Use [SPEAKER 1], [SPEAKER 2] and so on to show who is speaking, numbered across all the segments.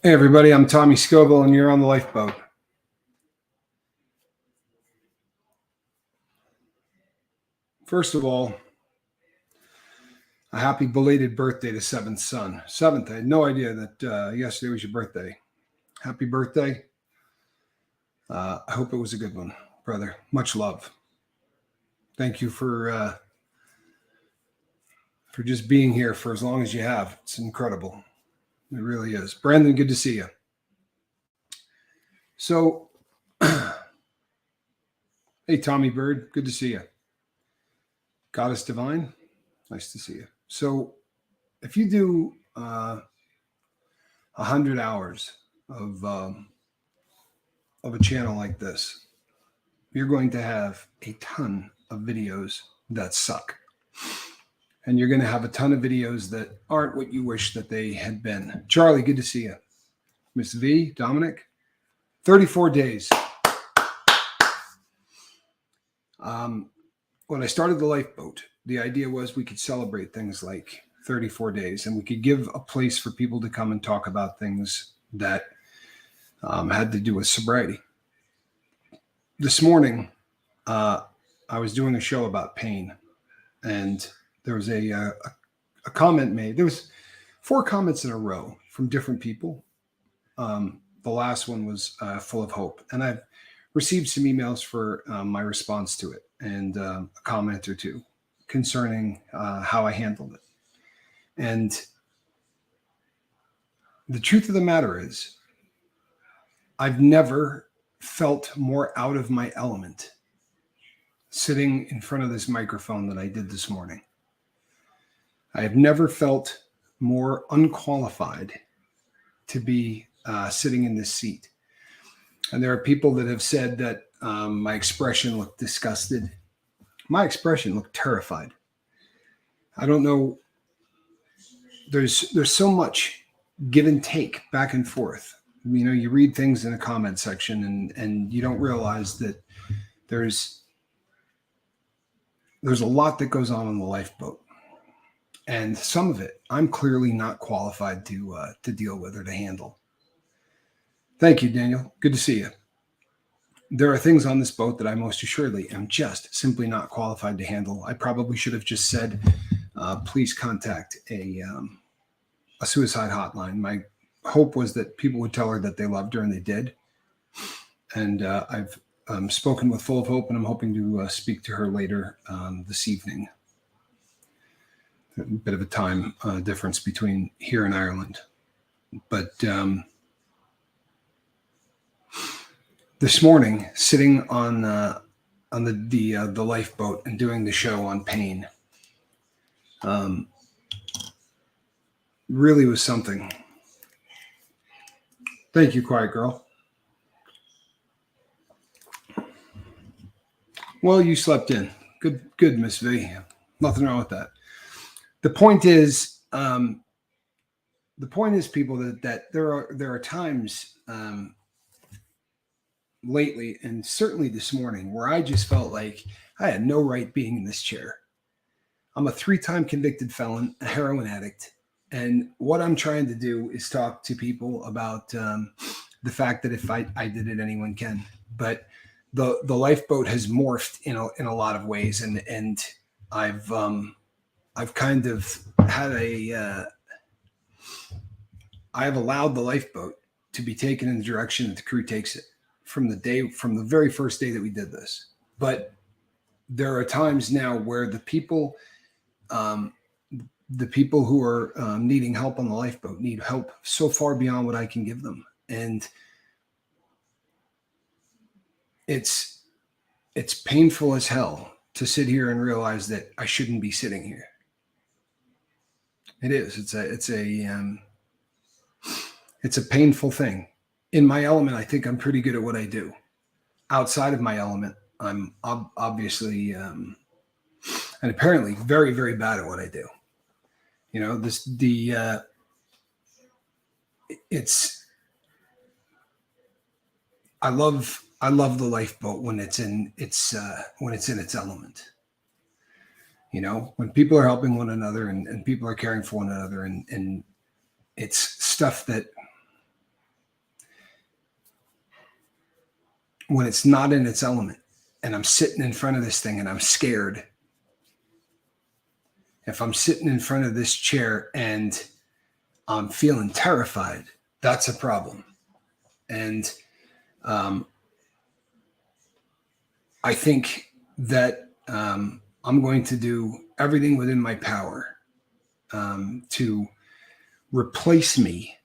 [SPEAKER 1] Hey everybody, I'm Tommy Scoville and you're on the Lifeboat. First of all, a happy belated birthday to Seventh son. Seventh, I had no idea that yesterday was your birthday. Happy birthday. I hope it was a good one, brother. Much love. Thank you for just being here for as long as you have. It's incredible. It really is. Brandon, good to see you. So, hey, Tommy Bird, good to see you. Goddess Divine, nice to see you. So, if you do 100 hours of a channel like this, you're going to have a ton of videos that suck. And you're going to have a ton of videos that aren't what you wish that they had been. Charlie, good to see you. Miss V, Dominic, 34 days. When I started the Lifeboat, the idea was we could celebrate things like 34 days and we could give a place for people to come and talk about things that had to do with sobriety. This morning, I was doing a show about pain, and there was a comment made. There was 4 comments in a row from different people. The last one was full of hope, and I've received some emails for my response to it and a comment or two concerning how I handled it. And the truth of the matter is, I've never felt more out of my element sitting in front of this microphone than I did this morning. I have never felt more unqualified to be sitting in this seat. And there are people that have said that my expression looked disgusted. My expression looked terrified. I don't know. There's so much give and take back and forth. You know, you read things in a comment section and you don't realize that there's a lot that goes on the Lifeboat. And some of it I'm clearly not qualified to deal with or to handle. Thank you, Daniel. Good to see you. There are things on this boat that I most assuredly am just simply not qualified to handle. I probably should have just said, please contact a suicide hotline. My hope was that people would tell her that they loved her, and they did. And I've spoken with Full of Hope, and I'm hoping to speak to her later this evening. A bit of a time difference between here and Ireland. But this morning, sitting on the Lifeboat and doing the show on pain, really was something. Thank you, Quiet Girl. Well, you slept in. Good, Miss V. Nothing wrong with that. The point is, people, that there are times lately, and certainly this morning, where I just felt like I had no right being in this chair. I'm a 3-time convicted felon, a heroin addict, and what I'm trying to do is talk to people about the fact that if I did it, anyone can. But the Lifeboat has morphed in a lot of ways, and I've kind of had I've allowed the Lifeboat to be taken in the direction that the crew takes it from the very first day that we did this. But there are times now where the people who are needing help on the Lifeboat need help so far beyond what I can give them. And it's painful as hell to sit here and realize that I shouldn't be sitting here. It is. It's a painful thing. In my element, I think I'm pretty good at what I do. Outside of my element, I'm obviously and apparently very, very bad at what I do. You know, I love the Lifeboat when it's in its element. You know, when people are helping one another and people are caring for one another, and it's stuff that when it's not in its element and I'm sitting in front of this thing and I'm scared, if I'm sitting in front of this chair and I'm feeling terrified, that's a problem. And I think that I'm going to do everything within my power to replace me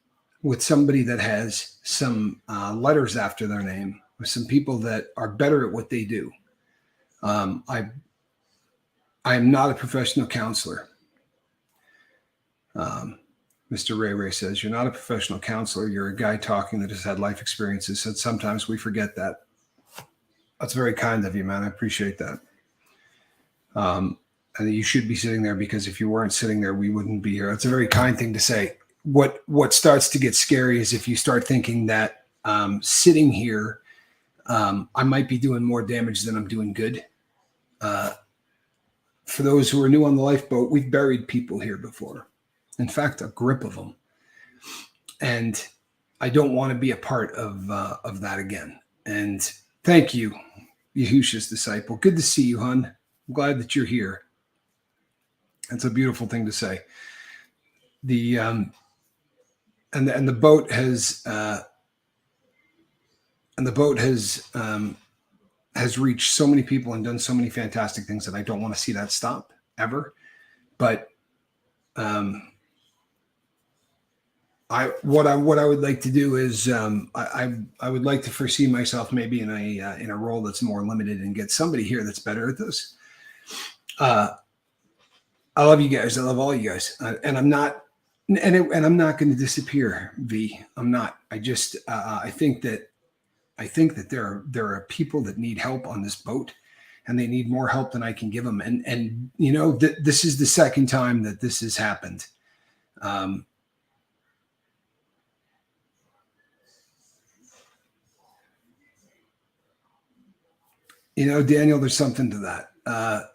[SPEAKER 1] with somebody that has some letters after their name, with some people that are better at what they do. I am not a professional counselor. Mr. Ray Ray says, you're not a professional counselor. You're a guy talking that has had life experiences. And sometimes we forget that. That's very kind of you, man. I appreciate that. And you should be sitting there, because if you weren't sitting there, we wouldn't be here. That's a very kind thing to say. What starts to get scary is if you start thinking that sitting here, I might be doing more damage than I'm doing good. For those who are new on the Lifeboat, we've buried people here before. In fact, a grip of them. And I don't want to be a part of that again. And thank you, Yahusha's disciple. Good to see you, hon. I'm glad that you're here. That's a beautiful thing to say. The and the boat has has reached so many people and done so many fantastic things that I don't want to see that stop ever. But what I would like to do is I would like to foresee myself maybe in a role that's more limited and get somebody here that's better at this. I love you guys. I love all you guys, and I'm not I'm not going to disappear. V, I'm not. I just I think that there are people that need help on this boat, and they need more help than I can give them. And you know, this is the second time that this has happened. You know, Daniel, there's something to that.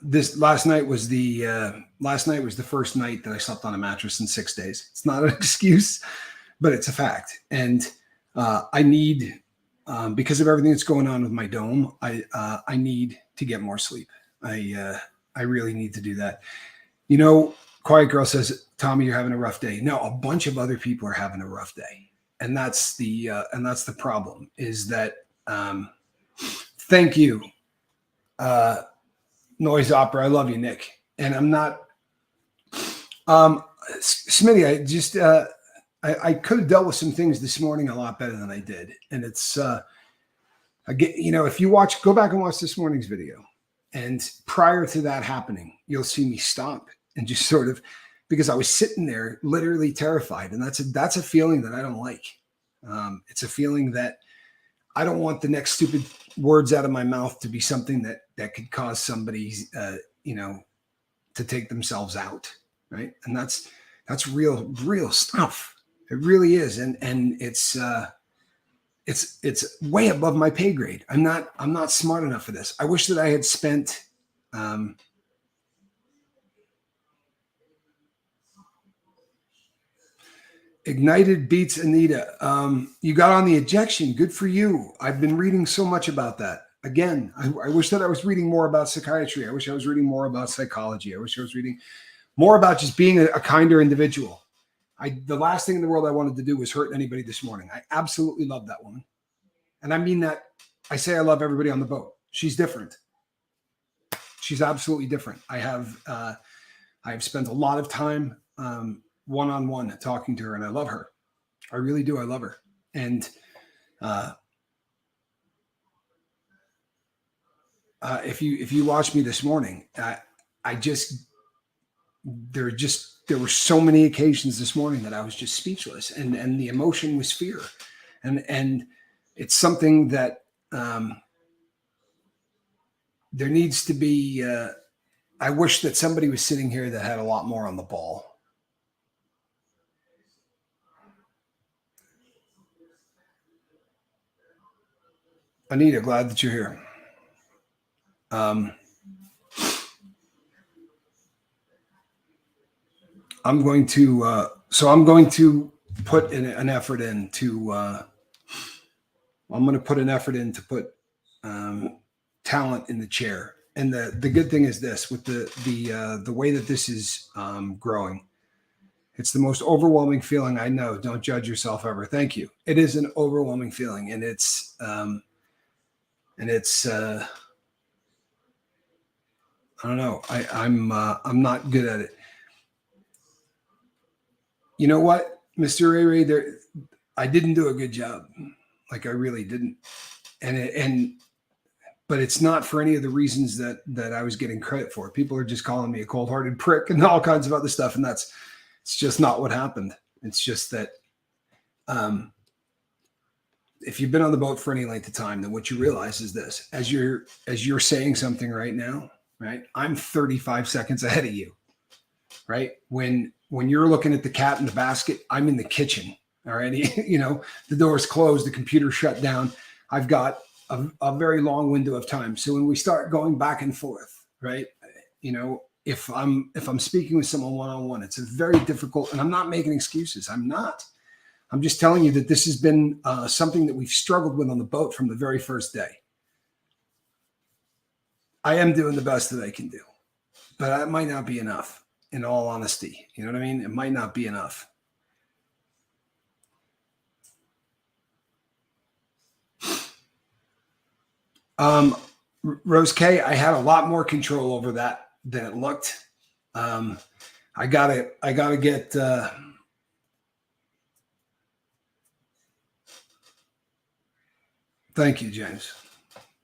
[SPEAKER 1] This last night was the first night that I slept on a mattress in 6 days. It's not an excuse, but it's a fact. And I need, because of everything that's going on with my dome, I need to get more sleep. I really need to do that. You know, Quiet Girl says, Tommy, you're having a rough day. No, a bunch of other people are having a rough day, and that's the problem. Is that thank you. Noise Opera. I love you, Nick. And I'm not, Smitty, I just, I could have dealt with some things this morning a lot better than I did. And it's, you know, if you go back and watch this morning's video, and prior to that happening, you'll see me stop and just sort of, because I was sitting there literally terrified. And that's a feeling that I don't like. It's a feeling that I don't want the next stupid words out of my mouth to be something that could cause somebody, you know, to take themselves out. Right. And that's real stuff. It really is. And it's way above my pay grade. I'm not smart enough for this. I wish that I had spent, Ignited beats Anita. You got on the ejection. Good for you. I've been reading so much about that. Again, I wish that I was reading more about psychiatry. I wish I was reading more about psychology. I wish I was reading more about just being a kinder individual. The last thing in the world I wanted to do was hurt anybody this morning. I absolutely love that woman. And I mean that. I say I love everybody on the boat. She's different. She's absolutely different. I have spent a lot of time one-on-one talking to her, and I love her. I really do. I love her. And if you watch me this morning, there were so many occasions this morning that I was just speechless, and the emotion was fear, and it's something that there needs to be. I wish that somebody was sitting here that had a lot more on the ball. Anita, glad that you're here. I'm going to put an effort in to. I'm going to put an effort in to put talent in the chair. And the good thing is this: with the way that this is growing, it's the most overwhelming feeling I know. Don't judge yourself ever. Thank you. It is an overwhelming feeling, and it's I don't know. I'm not good at it. You know what, Mr. Ray? There, I didn't do a good job. Like I really didn't. But it's not for any of the reasons that I was getting credit for. People are just calling me a cold-hearted prick and all kinds of other stuff, and it's just not what happened. It's just that if you've been on the boat for any length of time, then what you realize is this: as you're saying something right now, right? I'm 35 seconds ahead of you, right? When you're looking at the cat in the basket, I'm in the kitchen. All right, the door's closed, the computer's shut down. I've got a very long window of time. So when we start going back and forth, right? If I'm speaking with someone one-on-one, it's a very difficult, and I'm not making excuses. I'm not. I'm just telling you that this has been something that we've struggled with on the boat from the very first day. I am doing the best that I can do, but that might not be enough, in all honesty. You know what I mean? It might not be enough. Rose K, I had a lot more control over that than it looked. I gotta get, thank you, James.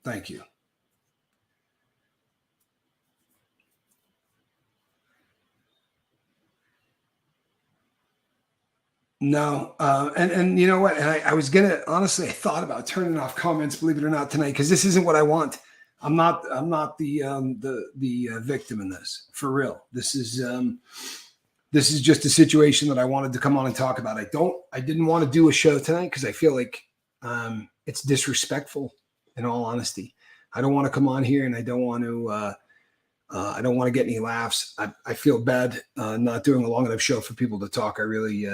[SPEAKER 1] Thank you. No. And you know what? And I was honestly, I thought about turning off comments, believe it or not, tonight, because this isn't what I want. I'm not the victim in this, for real. This is just a situation that I wanted to come on and talk about. I didn't want to do a show tonight because I feel like it's disrespectful, in all honesty. I don't want to come on here, and I don't want to get any laughs. I feel bad not doing a long enough show for people to talk. I really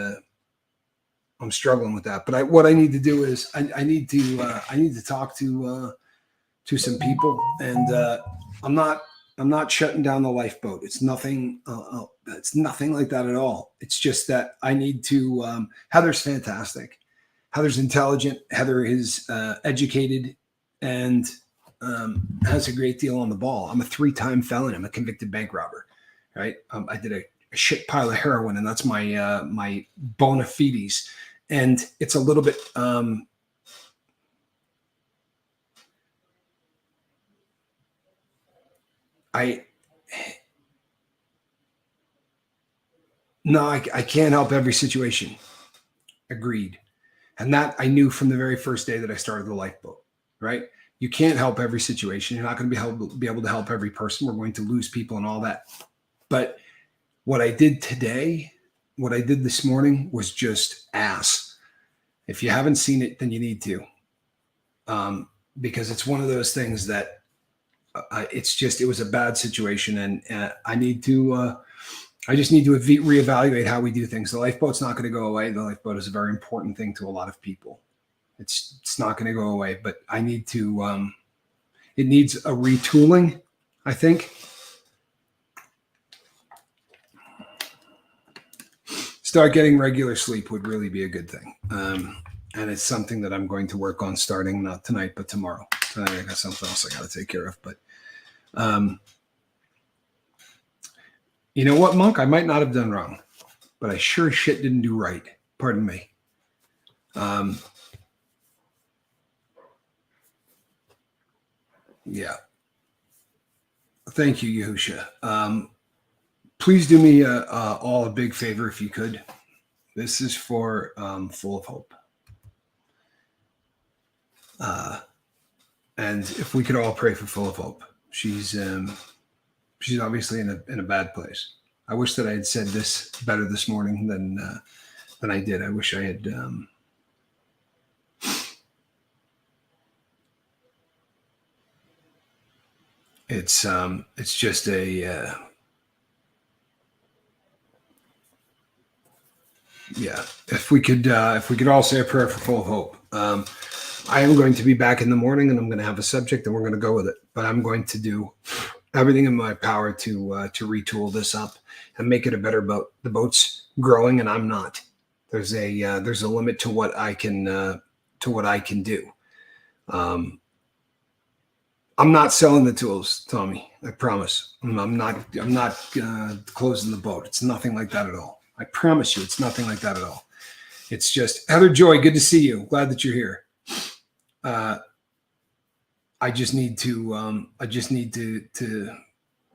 [SPEAKER 1] I'm struggling with that. But what I need to do is I need to talk to some people, and I'm not shutting down the Lifeboat. It's nothing. It's nothing like that at all. It's just that I need to. Heather's fantastic. Heather's intelligent. Heather is educated and has a great deal on the ball. I'm a 3-time felon. I'm a convicted bank robber. Right. I did a shit pile of heroin, and that's my my bona fides. And it's a little bit. I can't help every situation. Agreed. And that I knew from the very first day that I started the Lifeboat, right? You can't help every situation. You're not going to be able to help every person. We're going to lose people and all that. But what I did today, what I did this morning was just ass. If you haven't seen it, then you need to. Because it's one of those things that it was a bad situation, and I need to, I just need to reevaluate how we do things. The Lifeboat's not going to go away. The Lifeboat is a very important thing to a lot of people. It's not going to go away, but I need to, it needs a retooling, I think. Start getting regular sleep would really be a good thing. And it's something that I'm going to work on starting not tonight, but tomorrow. Tonight I got something else I got to take care of, but you know what, Monk? I might not have done wrong, but I sure shit didn't do right. Pardon me. Yeah. Thank you, Yahusha. Please do me all a big favor if you could. This is for Full of Hope. And if we could all pray for Full of Hope. She's obviously in a bad place. I wish that I had said this better this morning than I did. I wish I had. It's just a. Yeah, if we could all say a prayer for Full of Hope. I am going to be back in the morning, and I'm going to have a subject, and we're going to go with it. But I'm going to do everything in my power to retool this up and make it a better boat. The boat's growing, and I'm not. There's a limit to what I can do. I'm not selling the tools, Tommy. I promise. I'm not closing the boat. It's nothing like that at all. I promise you, it's nothing like that at all. It's just Heather Joy. Good to see you. Glad that you're here. I just need to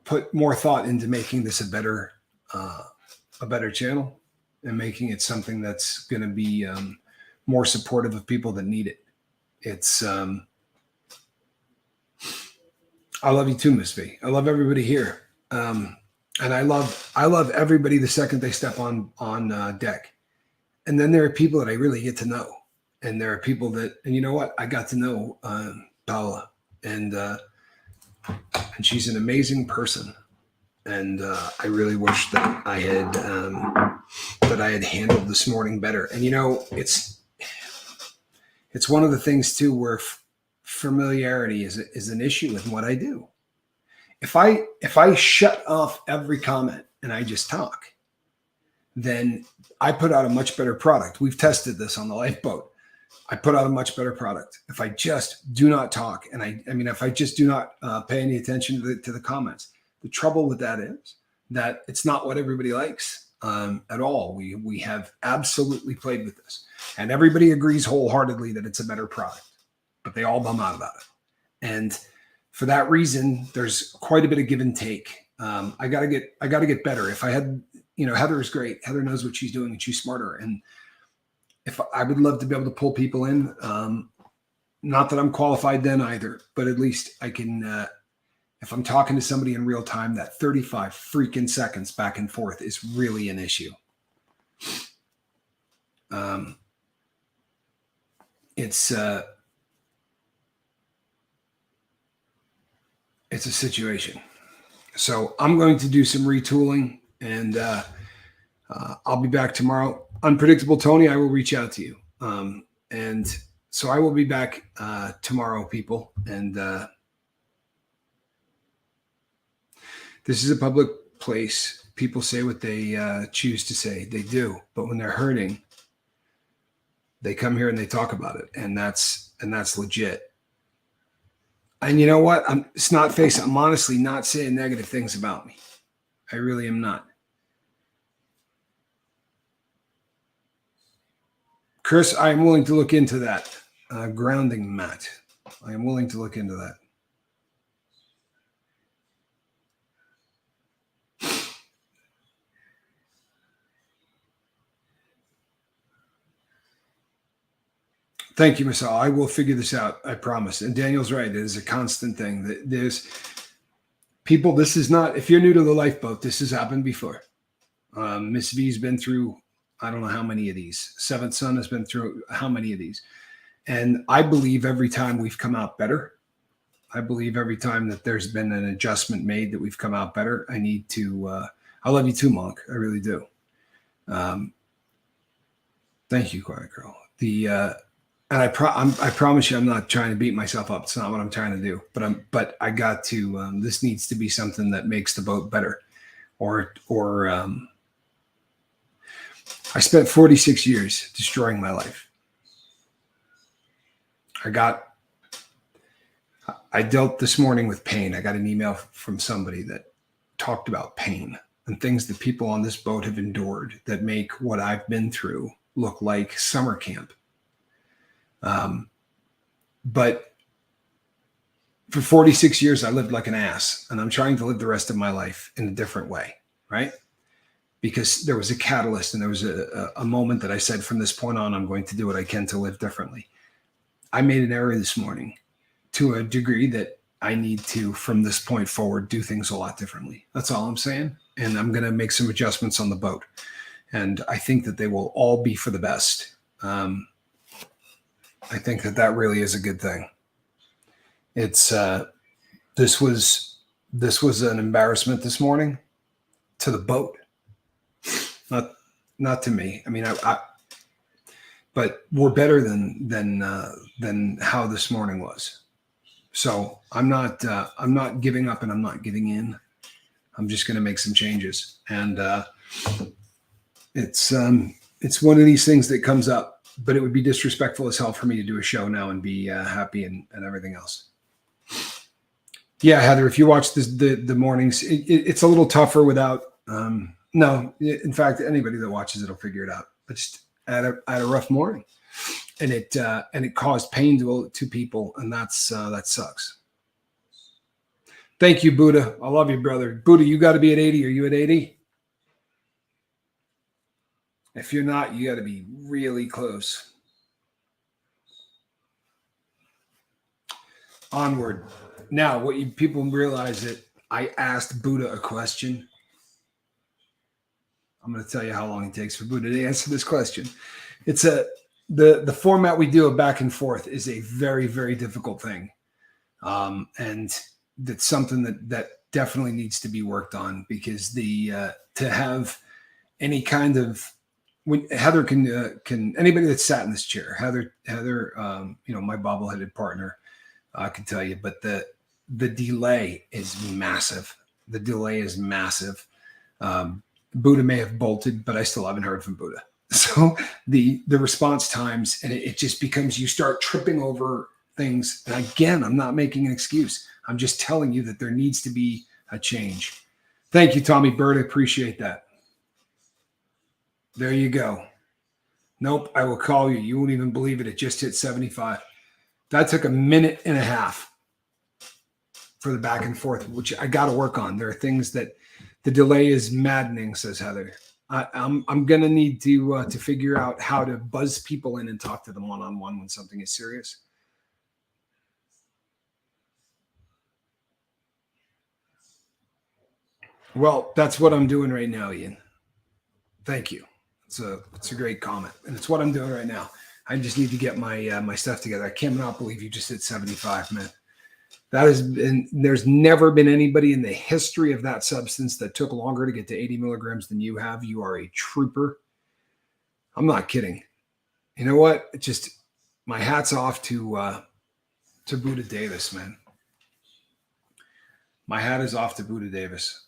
[SPEAKER 1] put more thought into making this a better channel and making it something that's going to be more supportive of people that need it. It's I love you too, Miss V. I love everybody here, and I love everybody the second they step on deck. And then there are people that I really get to know, and there are people that, and you know what, I got to know Paula, and she's an amazing person, and I really wish that I had handled this morning better. And you know, it's one of the things too where familiarity is an issue with what I do. If I shut off every comment and I just talk, then I put out a much better product. We've tested this on the Lifeboat. I put out a much better product. If I just do not talk, and if I just do not pay any attention to the comments, the trouble with that is that it's not what everybody likes at all. We have absolutely played with this, and everybody agrees wholeheartedly that it's a better product, but they all bum out about it. And for that reason, there's quite a bit of give and take. I gotta get better. If I had, Heather is great. Heather knows what she's doing, and she's smarter. And if I would love to be able to pull people in, not that I'm qualified then either, but at least I can, if I'm talking to somebody in real time, that 35 freaking seconds back and forth is really an issue. It's a situation. So I'm going to do some retooling, and I'll be back tomorrow. Unpredictable Tony, I will reach out to you. And so I will be back tomorrow, people. And this is a public place. People say what they choose to say. They do. But when they're hurting, they come here and they talk about it. And that's legit. And you know what? I'm honestly not saying negative things about me. I really am not. Chris, I am willing to look into that grounding mat. I am willing to look into that. Thank you, Michelle. I will figure this out. I promise. And Daniel's right. It is a constant thing. There's people. This is not. If you're new to the Lifeboat, this has happened before. Miss V's been through, I don't know how many of these. Seventh Son has been through how many of these. And I believe every time we've come out better. I believe every time that there's been an adjustment made that we've come out better. I need to. I love you too, Monk. I really do. Thank you, Quiet Girl. And I promise you, I'm not trying to beat myself up. It's not what I'm trying to do. But I got to. This needs to be something that makes the boat better, or I spent 46 years destroying my life. I dealt this morning with pain. I got an email from somebody that talked about pain and things that people on this boat have endured that make what I've been through look like summer camp. But for 46 years, I lived like an ass, and I'm trying to live the rest of my life in a different way, right? Because there was a catalyst, and there was a moment that I said, from this point on, I'm going to do what I can to live differently. I made an error this morning to a degree that I need to, from this point forward, do things a lot differently. That's all I'm saying. And I'm going to make some adjustments on the boat. And I think that they will all be for the best. I think that really is a good thing. It's this was an embarrassment this morning to the boat, not to me. I mean, but we're better than how this morning was. So I'm not giving up and I'm not giving in. I'm just going to make some changes, and it's one of these things that comes up. But it would be disrespectful as hell for me to do a show now and be happy and everything else. Yeah, Heather, if you watch the mornings, it's a little tougher without. No, in fact, anybody that watches it'll figure it out. But just I had a rough morning, and it caused pain to people, and that sucks. Thank you, Buddha. I love you, brother. Buddha, you got to be at 80. Are you at 80? If you're not, you got to be really close. Onward. Now, people realize that I asked Buddha a question. I'm going to tell you how long it takes for Buddha to answer this question. It's the format we do of back and forth is a very, very difficult thing. And that's something that definitely needs to be worked on, because to have any kind of, when Heather can anybody that's sat in this chair, Heather, my bobbleheaded partner, can tell you, but the delay is massive. The delay is massive. Buddha may have bolted, but I still haven't heard from Buddha. So the response times, and it just becomes, you start tripping over things. And again, I'm not making an excuse. I'm just telling you that there needs to be a change. Thank you, Tommy Bird. I appreciate that. There you go. Nope, I will call you. You won't even believe it. It just hit 75. That took a minute and a half for the back and forth, which I got to work on. There are things that the delay is maddening, says Heather. I'm going to need to figure out how to buzz people in and talk to them one-on-one when something is serious. Well, that's what I'm doing right now, Ian. Thank you. It's a great comment, and it's what I'm doing right now. I just need to get my stuff together. I cannot believe you just hit 75, man. There's never been anybody in the history of that substance that took longer to get to 80 milligrams than you have. You are a trooper. I'm not kidding. You know what? My hat's off to Buddha Davis, man. My hat is off to Buddha Davis.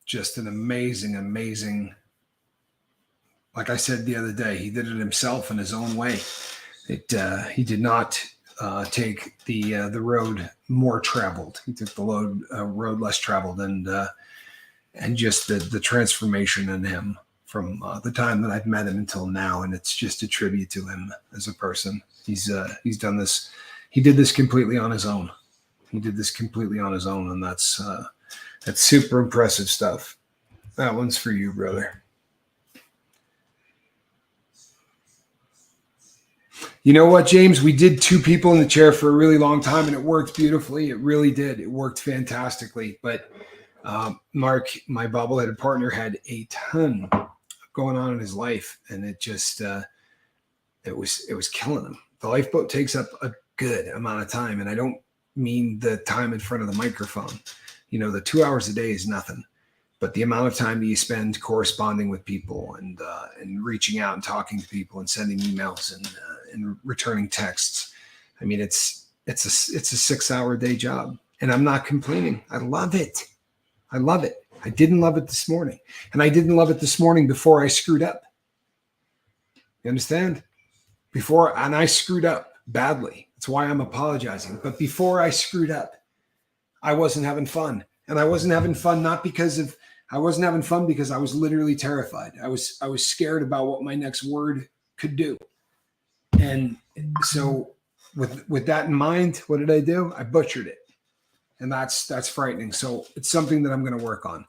[SPEAKER 1] Just an amazing. Like I said the other day, he did it himself in his own way. He did not take the road more traveled. He took the road less traveled, and just the transformation in him from the time that I've met him until now, and it's just a tribute to him as a person. He's done this. He did this completely on his own. And that's super impressive stuff. That one's for you, brother. You know what, James? We did 2 people in the chair for a really long time, and it worked beautifully. It really did. It worked fantastically. But Mark, my bobbleheaded partner, had a ton going on in his life, and it just it was killing him. The lifeboat takes up a good amount of time, and I don't mean the time in front of the microphone. The 2 hours a day is nothing. But the amount of time that you spend corresponding with people and reaching out and talking to people and sending emails and returning texts, I mean, it's a 6-hour day job, and I'm not complaining. I love it. I didn't love it this morning, and I didn't love it this morning before I screwed up. You understand? And I screwed up badly. That's why I'm apologizing. But before I screwed up, I wasn't having fun, and I wasn't having fun because I was literally terrified. I was scared about what my next word could do. And so with that in mind, what did I do? I butchered it. And that's frightening. So it's something that I'm going to work on.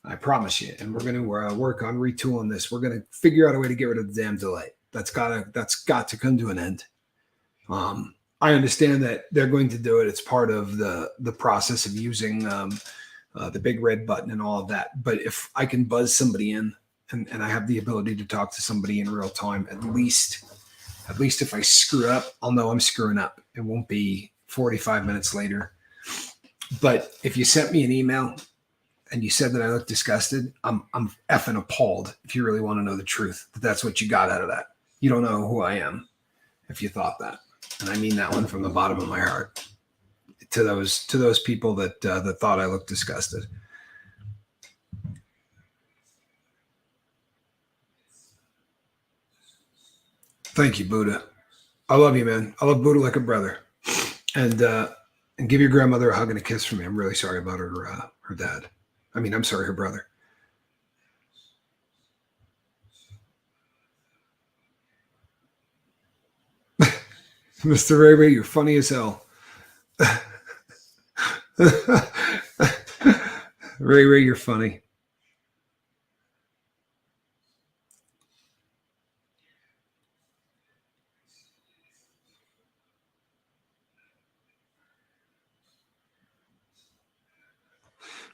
[SPEAKER 1] I promise you. And we're going to work on retooling this. We're going to figure out a way to get rid of the damn delay. That's got to come to an end. I understand that they're going to do it. It's part of the process of using the big red button and all of that. But if I can buzz somebody in and I have the ability to talk to somebody in real time, at least if I screw up, I'll know I'm screwing up. It won't be 45 minutes later. But if you sent me an email and you said that I look disgusted, I'm effing appalled. If you really want to know the truth, that's what you got out of that. You don't know who I am if you thought that, and I mean that one from the bottom of my heart. To those people that thought I looked disgusted. Thank you, Buddha. I love you, man. I love Buddha like a brother. And give your grandmother a hug and a kiss from me. I'm really sorry about her dad. I mean, I'm sorry, her brother. Mr. Ray Ray, you're funny as hell. Ray Ray, you're funny.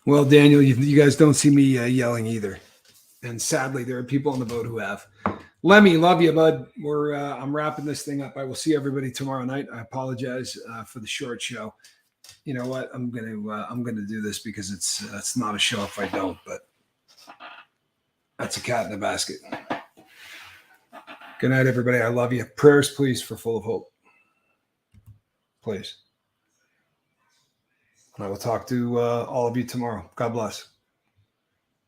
[SPEAKER 1] Well, Daniel, you guys don't see me yelling either. And sadly, there are people on the boat who have. Lemmy, love you, bud. I'm wrapping this thing up. I will see everybody tomorrow night. I apologize for the short show. You know what? I'm gonna do this because it's not a show if I don't. But that's a cat in the basket. Good night, everybody. I love you. Prayers, please, for Full of Hope. Please. And I will talk to all of you tomorrow. God bless.